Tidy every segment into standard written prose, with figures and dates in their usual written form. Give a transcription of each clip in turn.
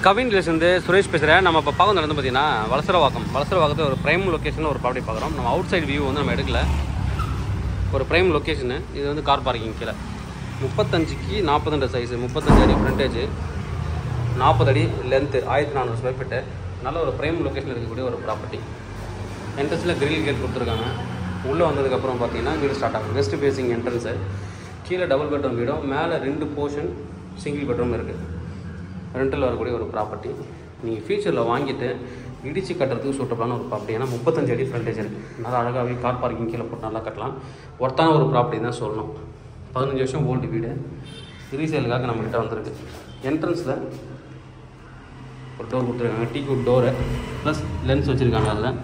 கவின் வந்து சுரேஷ் பேசுகிறேன். நம்ம இப்போ பார்க்க நடந்து பார்த்தீங்கன்னா வலசரவாக்கத்தில் ஒரு ப்ரைம் லொக்கேஷனில் ஒரு ப்ராப்பர்ட்டி பார்க்குறோம். நம்ம அவுட் சைடு வியூ வந்து நம்ம எடுக்கல. ஒரு ப்ரைம் லொக்கேஷனு. இது வந்து கார் பார்க்கிங் கீழே 35க்கு 42 சைஸு, 35 அடி ஃப்ரண்டேஜ், 40 அடி லென்த்து, 1400 ஸ்கொயர் ஃபீட்டு. நல்ல ஒரு ப்ரைம் லொக்கேஷனில் இருக்கக்கூடிய ஒரு ப்ராப்பர்ட்டி. என்ட்ரன்ஸில் கிரில் கேட் கொடுத்துருக்காங்க. உள்ளே வந்ததுக்கப்புறம் பார்த்தீங்கன்னா வீடு ஸ்டார்ட் ஆகும். West facing entrance. கீழே டபுள் பெட்ரூம் வீடும், மேலே 2 போர்ஷன் சிங்கிள் பெட்ரூம் இருக்குது. ரெண்டில் வரக்கூடிய ஒரு ப்ராப்பர்ட்டி. நீங்கள் ஃபியூச்சரில் வாங்கிட்டு இடித்து கட்டுறதுக்கு சூட்டபுளான ஒரு ப்ராப்பர்ட்டி. ஏன்னா 35 அடி ஃப்ரண்டேஜ் இருக்குது. நல்லா அழகாகவே கார் பார்க்கிங் கீழே போட்டு நல்லா கட்டலாம். ஒர்த்தான ஒரு ப்ராப்பர்ட்டி தான் சொல்லணும். 15 வருஷம் ஓல்டு வீடு. ரீசேலுக்காக நம்மகிட்ட வந்திருக்கு. என்ட்ரன்ஸில் ஒரு டோர் கொடுத்துருக்காங்க. டீக்குட் டோரு ப்ளஸ் லென்ஸ் வச்சுருக்காங்க. அதில்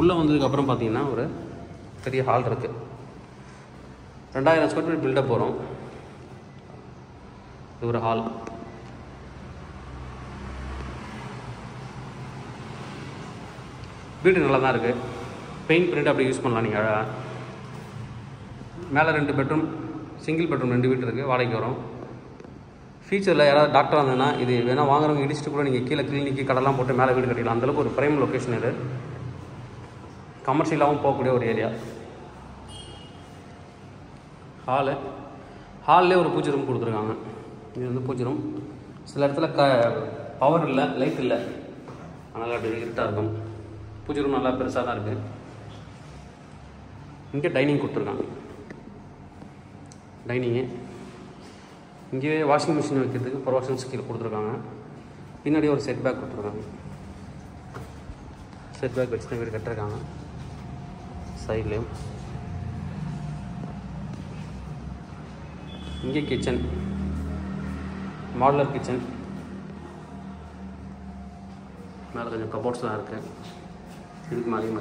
உள்ளே வந்ததுக்கப்புறம் பார்த்தீங்கன்னா ஒரு பெரிய ஹால் இருக்குது. 2000 ஸ்கொயர் ஃபீட் பில்டப் போகிறோம். இது ஒரு ஹால். வீடு நல்லா தான் இருக்குது. பெயிண்ட் பண்ணிட்டு அப்படி யூஸ் பண்ணலாம் நீங்கள் அழகாக. மேலே 2 பெட்ரூம், சிங்கிள் பெட்ரூம் 2 வீடு இருக்குது. வாடகைக்கு வரும். ஃபியூச்சரில் யாராவது டாக்டர் வந்ததுன்னா இது வேணால் வாங்குறவங்க இடிச்சிட்டு கூட நீங்கள் கீழே கிளினிக்கு கடலாம் போட்டு மேலே வீடு கட்டிக்கலாம். அந்தளவுக்கு ஒரு ப்ரைம் லொக்கேஷன் இது. கமர்ஷியலாகவும் போகக்கூடிய ஒரு ஏரியா. ஹால்லே ஒரு பூஜை ரூம் கொடுத்துருக்காங்க. இது வந்து பூஜை ரூம். சில இடத்துல பவர் இல்லை, லைட் இல்லை, அதனால் அப்படி இருட்டாக இருக்கும். பூஜை ரூம் நல்லா பெருசாக தான் இருக்குது. இங்கே டைனிங் கொடுத்துருக்காங்க. டைனிங்கு இங்கேயே வாஷிங் மிஷின் வைக்கிறதுக்கு ப்ரொவிஷன்ஸ் கீழே கொடுத்துருக்காங்க. பின்னாடியே ஒரு செட் பேக் கொடுத்துருக்காங்க. செட் பேக் வச்சு தான் வீடு கட்டிருக்காங்க. சைட்லேயும் இங்கே கிச்சன், மாடுலர் கிச்சன். மேலே கொஞ்சம் கபோர்ட்ஸ்லாம் இருக்குது. இதுக்கு மேலேயும்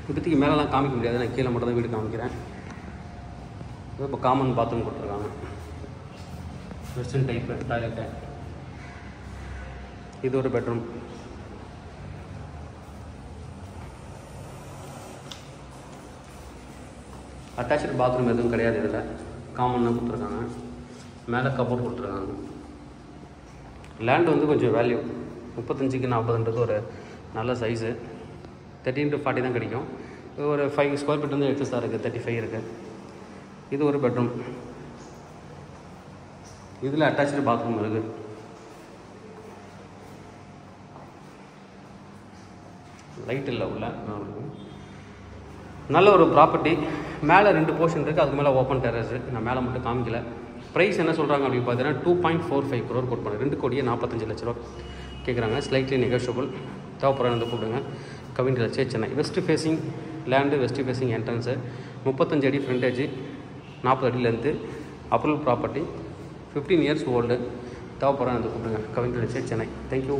இப்போதைக்கு மேலெலாம் காமிக்க முடியாது. நான் கீழே மட்டும் தான் வீடு காமிக்கிறேன். இப்போ காமன் பாத்ரூம் கொடுத்துருக்காங்க. Western type toilet. இது ஒரு பெட்ரூம். அட்டாச்சு பாத்ரூம் எதுவும் கிடையாது. இதில் காமன் தான் கொடுத்துருக்காங்க. மேலே கபோர்ட் கொடுத்துருக்காங்க. லேண்ட் வந்து கொஞ்சம் வேல்யூ. 35க்கு 40ன்றது ஒரு நல்ல சைஸு. 30x40 தான் கிடைக்கும். ஒரு 5 ஸ்கொயர் ஃபீட் வந்து எக்ஸஸாக இருக்குது. 35 இருக்குது. இது ஒரு பெட்ரூம். இதில் அட்டாச்சு பாத்ரூம் இருக்குது. லைட் இல்லை உள்ள. நல்ல ஒரு ப்ராப்பர்ட்டி. மேலே 2 போர்ஷன் இருக்குது. அதுக்கு மேலே ஓப்பன் டெரஸு. நான் மேலே மட்டும் காமிக்கல. ப்ரைஸ் என்ன சொல்கிறாங்க அப்படின்னு பார்த்தீங்கன்னா 2.45 crore கோட் பண்ணு. 2,45 லட்ச ரூபா கேட்குறாங்க. Slightly negotiable. தேவைப்படுறாங்க வந்து கூப்பிடுங்க. Kavin Chennai. West facing land, west facing entrance, 35 அடி ஃப்ரண்டேஜ், 40 அடி length, approval property, 15 years old. தேவைப்படுறாங்க வந்து கூப்பிடுங்க. கவின் சென்னை. தேங்க்யூ.